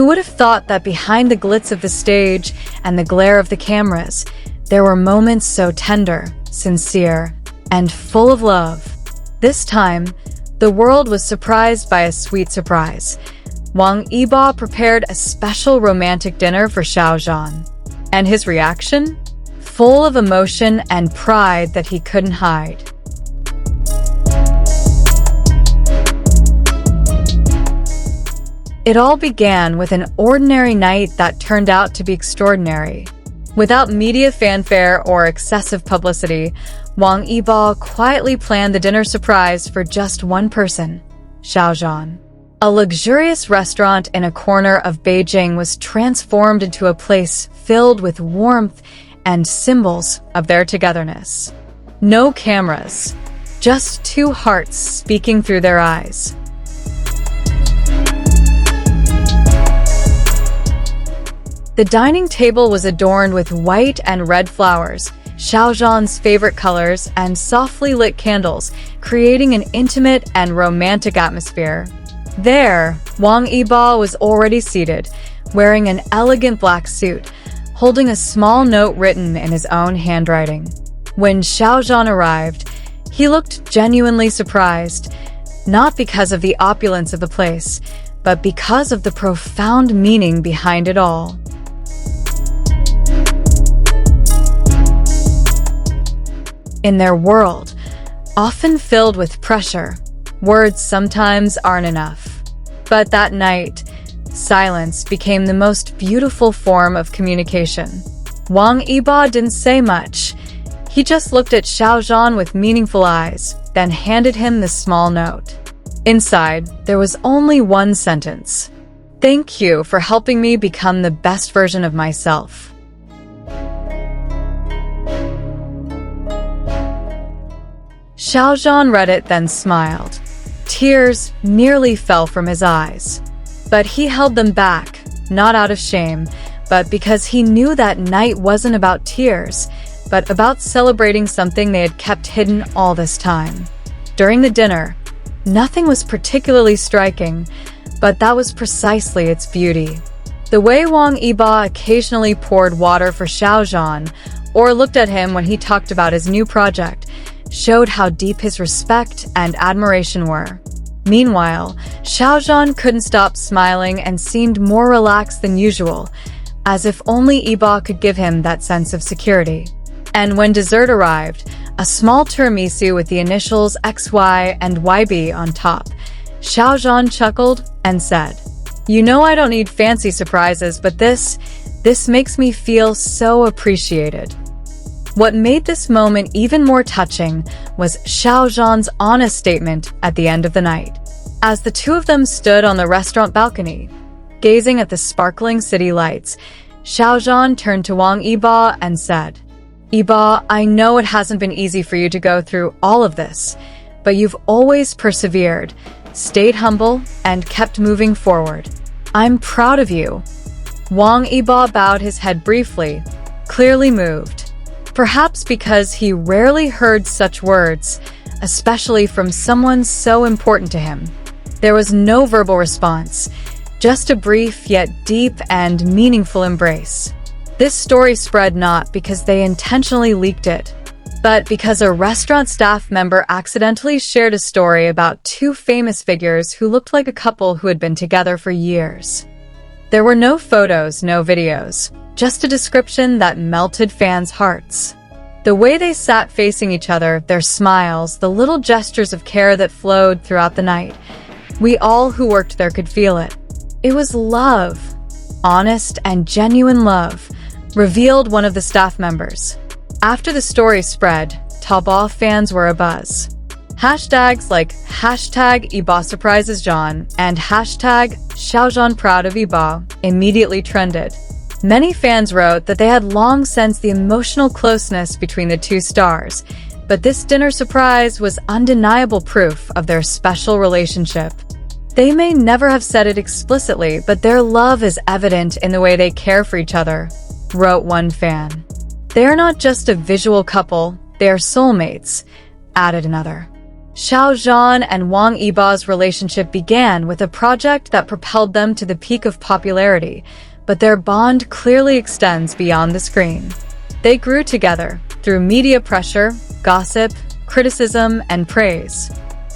would have thought that behind the glitz of the stage and the glare of the cameras, there were moments so tender, sincere, and full of love. This time, the world was surprised by a sweet surprise. Wang Yibo prepared a special romantic dinner for Xiao Zhan. And his reaction? Full of emotion and pride that he couldn't hide. It all began with an ordinary night that turned out to be extraordinary. Without media fanfare or excessive publicity, Wang Yibo quietly planned the dinner surprise for just one person, Xiao Zhan. A luxurious restaurant in a corner of Beijing was transformed into a place filled with warmth and symbols of their togetherness. No cameras, just two hearts speaking through their eyes. The dining table was adorned with white and red flowers, Xiao Zhan's favorite colors, and softly lit candles, creating an intimate and romantic atmosphere. There, Wang Yibo was already seated, wearing an elegant black suit, holding a small note written in his own handwriting. When Xiao Zhan arrived, he looked genuinely surprised, not because of the opulence of the place, but because of the profound meaning behind it all. In their world, often filled with pressure, words sometimes aren't enough. But that night, silence became the most beautiful form of communication. Wang Yibo didn't say much. He just looked at Xiao Zhan with meaningful eyes, then handed him the small note. Inside, there was only one sentence. "Thank you for helping me become the best version of myself." Xiao Zhan read it, then smiled. Tears nearly fell from his eyes. But he held them back, not out of shame, but because he knew that night wasn't about tears, but about celebrating something they had kept hidden all this time. During the dinner, nothing was particularly striking, but that was precisely its beauty. The way Wang Yibo occasionally poured water for Xiao Zhan, or looked at him when he talked about his new project, showed how deep his respect and admiration were. Meanwhile, Xiao Zhan couldn't stop smiling and seemed more relaxed than usual, as if only Yibo could give him that sense of security. And when dessert arrived, a small tiramisu with the initials XY and YB on top, Xiao Zhan chuckled and said, "You know I don't need fancy surprises, but this makes me feel so appreciated." What made this moment even more touching was Xiao Zhan's honest statement at the end of the night. As the two of them stood on the restaurant balcony, gazing at the sparkling city lights, Xiao Zhan turned to Wang Yibo and said, "Yibo, I know it hasn't been easy for you to go through all of this, but you've always persevered, stayed humble, and kept moving forward. I'm proud of you." Wang Yibo bowed his head briefly, clearly moved. Perhaps because he rarely heard such words, especially from someone so important to him. There was no verbal response, just a brief yet deep and meaningful embrace. This story spread not because they intentionally leaked it, but because a restaurant staff member accidentally shared a story about two famous figures who looked like a couple who had been together for years. There were no photos, no videos, just a description that melted fans' hearts. The way they sat facing each other, their smiles, the little gestures of care that flowed throughout the night. We all who worked there could feel it. It was love, honest and genuine love, revealed one of the staff members. After the story spread, Taobao fans were abuzz. Hashtags like #Yibo surprises Zhan and #Xiao Zhan proud of Yibo immediately trended. Many fans wrote that they had long sensed the emotional closeness between the two stars, but this dinner surprise was undeniable proof of their special relationship. They may never have said it explicitly, but their love is evident in the way they care for each other, wrote one fan. They are not just a visual couple, they are soulmates, added another. Xiao Zhan and Wang Yibo's relationship began with a project that propelled them to the peak of popularity, but their bond clearly extends beyond the screen. They grew together through media pressure, gossip, criticism, and praise.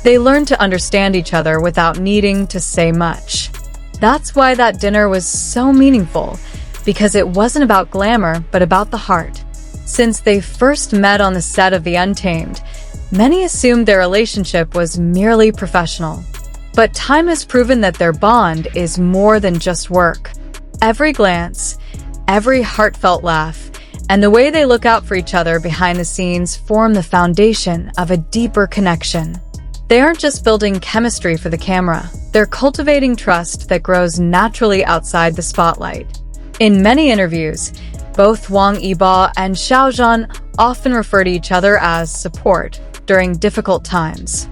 They learned to understand each other without needing to say much. That's why that dinner was so meaningful, because it wasn't about glamour, but about the heart. Since they first met on the set of the Untamed, many assumed their relationship was merely professional. But time has proven that their bond is more than just work. Every glance, every heartfelt laugh, and the way they look out for each other behind the scenes form the foundation of a deeper connection. They aren't just building chemistry for the camera, they're cultivating trust that grows naturally outside the spotlight. In many interviews, both Wang Yibo and Xiao Zhan often refer to each other as support during difficult times.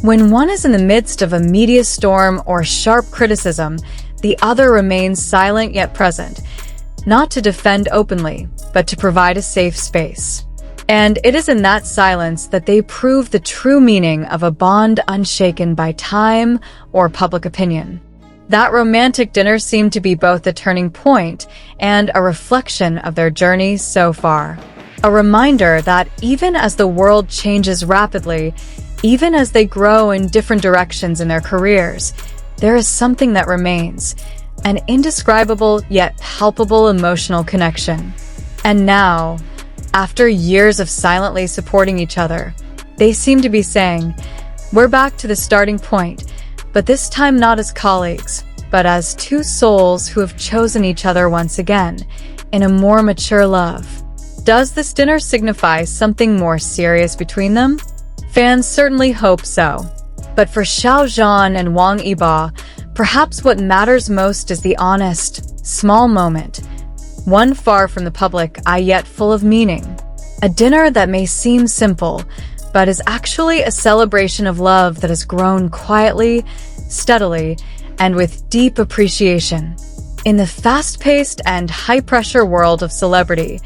When one is in the midst of a media storm or sharp criticism, the other remains silent yet present, not to defend openly, but to provide a safe space. And it is in that silence that they prove the true meaning of a bond unshaken by time or public opinion. That romantic dinner seemed to be both a turning point and a reflection of their journey so far. A reminder that even as the world changes rapidly, even as they grow in different directions in their careers, there is something that remains, an indescribable yet palpable emotional connection. And now, after years of silently supporting each other, they seem to be saying, "We're back to the starting point, but this time not as colleagues, but as two souls who have chosen each other once again, in a more mature love." Does this dinner signify something more serious between them? Fans certainly hope so. But for Xiao Zhan and Wang Yibo, perhaps what matters most is the honest, small moment, one far from the public eye yet full of meaning. A dinner that may seem simple, but is actually a celebration of love that has grown quietly, steadily, and with deep appreciation. In the fast-paced and high-pressure world of celebrity,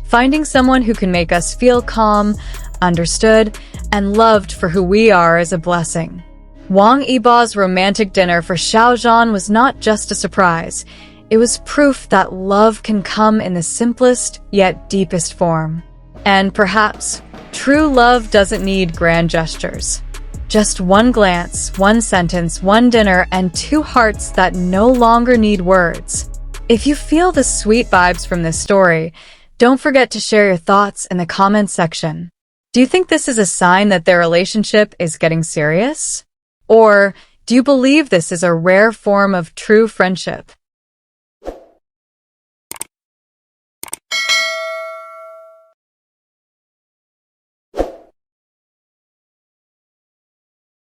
finding someone who can make us feel calm, understood, and loved for who we are is a blessing. Wang Yibo's romantic dinner for Xiao Zhan was not just a surprise. It was proof that love can come in the simplest yet deepest form. And perhaps, true love doesn't need grand gestures. Just one glance, one sentence, one dinner, and two hearts that no longer need words. If you feel the sweet vibes from this story, don't forget to share your thoughts in the comments section. Do you think this is a sign that their relationship is getting serious? Or do you believe this is a rare form of true friendship?